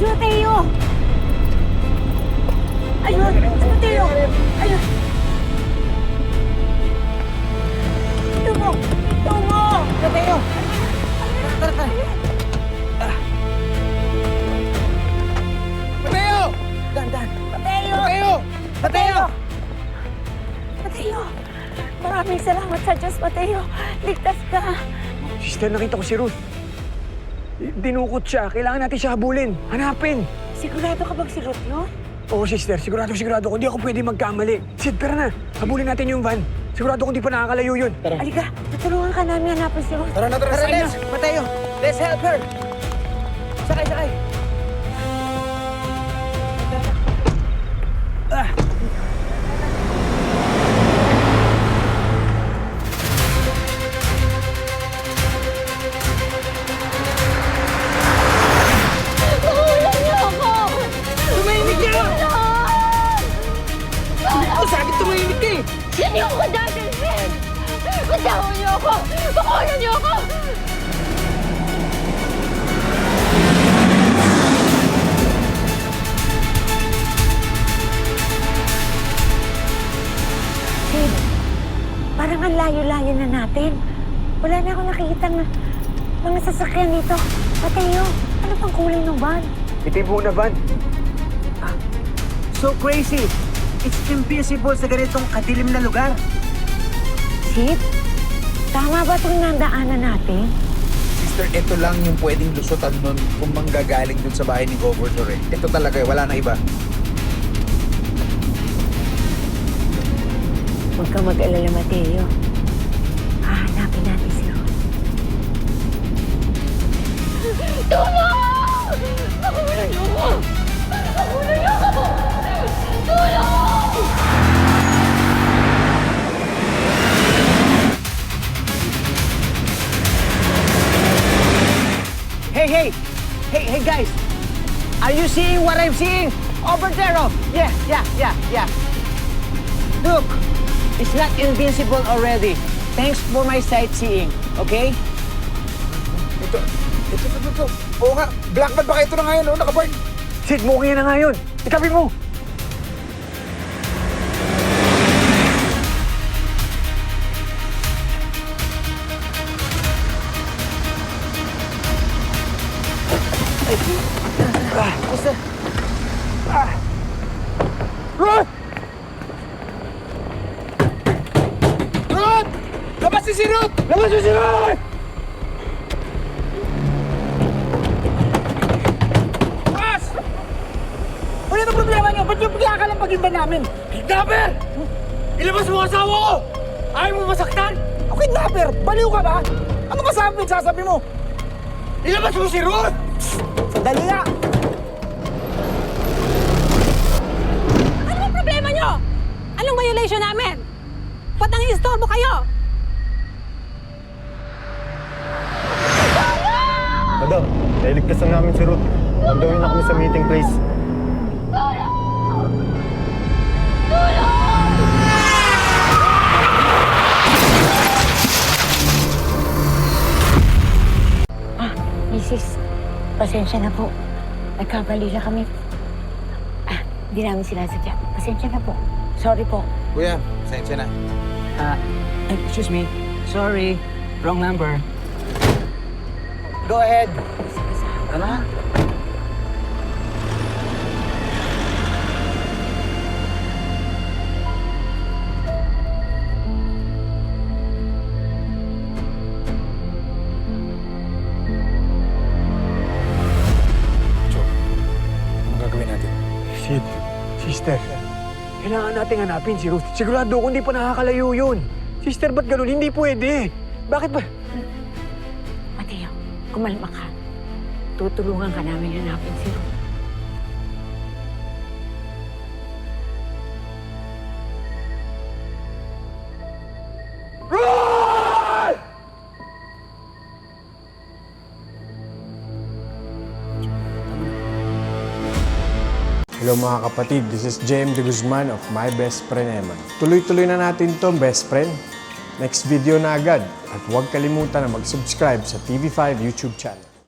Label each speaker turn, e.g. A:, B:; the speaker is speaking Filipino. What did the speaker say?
A: Si Mateo! Ayun! Si Mateo! Ayun! Tungo! Tungo!
B: Mateo! Tara, tara! Mateo! Dan!
A: Mateo!
B: Mateo! Mateo!
A: Mateo! Maraming salamat sa Diyos, Mateo. Ligtas ka.
C: Sister, nakita ko si Ruth. Dinukot siya. Kailangan natin siya habulin. Hanapin.
A: Sigurado ka bang si Ruth yun?
C: Oo, sister. Sigurado ko. Hindi ako pwede magkamali. Sid, tara na. Habulin natin yung van. Sigurado ko hindi pa nakakalayo yun.
A: Halika, tutulungan ka namin hanapin si Ruth.
B: Tara, let's! Mateo! Let's help her! Sakay!
A: Tulungan niyo ako!
B: Tumahimik ka! Masakit tumahimik ka eh!
A: Yan yung ko dadalhin! Bitawan niyo ako! Bakulan niyo ako! Sid, parang ang layo-layo na natin. Wala na akong nakikita na mga sasakyan dito. Mateo, ano pang kulay ng van?
C: Itim po na van.
B: So crazy! It's impossible sa ganitong kadilim na lugar.
A: Sid, tama ba itong nandaanan natin?
D: Sister, ito lang yung pwedeng lusutan nun kung manggagaling dun sa bahay ni Governor eh. Ito talaga eh, wala na iba.
A: Huwag kang mag-alala, Mateo. Hahanapin natin si Ruth. Tulong! Bakulan niyo ako! Bakulan niyo ako! Tulong!
B: Hey guys! Are you seeing what I'm seeing? Over there, oh! Yeah. Look! It's not invincible already. Thanks for my sightseeing, okay?
D: Ito. Oo nga, black man ba kayo ito na ngayon, no? Nakaburn.
C: Sid, mukha na nga yun. Itabi mo.
B: Basta,
D: Ruth! Ruth! Labas si Ruth!
C: Labas mo si Ruth!
D: Labas!
B: ano ang problema niyo? Ba't yung pinakalampagin ba namin?
D: Kidnapper! Ilabas mo ang asawa ko! Ayaw mo masaktan?
B: Ako kidnapper! Baliw ka ba? Ano sasabi mo?
D: Ilabas mo si Ruth!
B: Sandali nga!
A: Ano ang problema niyo? Anong violation namin? Ba't nang-istorbo kayo?
E: Madam, nailigtas na namin si Ruth. Nandawin na kami sa meeting place.
A: Mrs. Pasensya na po. Nagkabalila kami. Hindi namin sila sadya. Pasensya na po. Sorry po.
D: Kuya, sensya na.
B: Excuse me. Sorry. Wrong number. Go ahead. Ano?
D: Anong gagawin natin?
C: Sid, sister. Kailangan nating hanapin si Ruth. Sigurado ko hindi pa nakakalayo yun. Sister, ba't ganun? Hindi pwede. Bakit ba?
A: Mateo, kumalma ka. Tutulungan ka namin hanapin si Ruth.
E: Hello mga kapatid, this is JM De Guzman of My Best Friend Eman. Tuloy-tuloy na natin to best friend. Next video na agad at huwag kalimutan na mag-subscribe sa TV5 YouTube channel.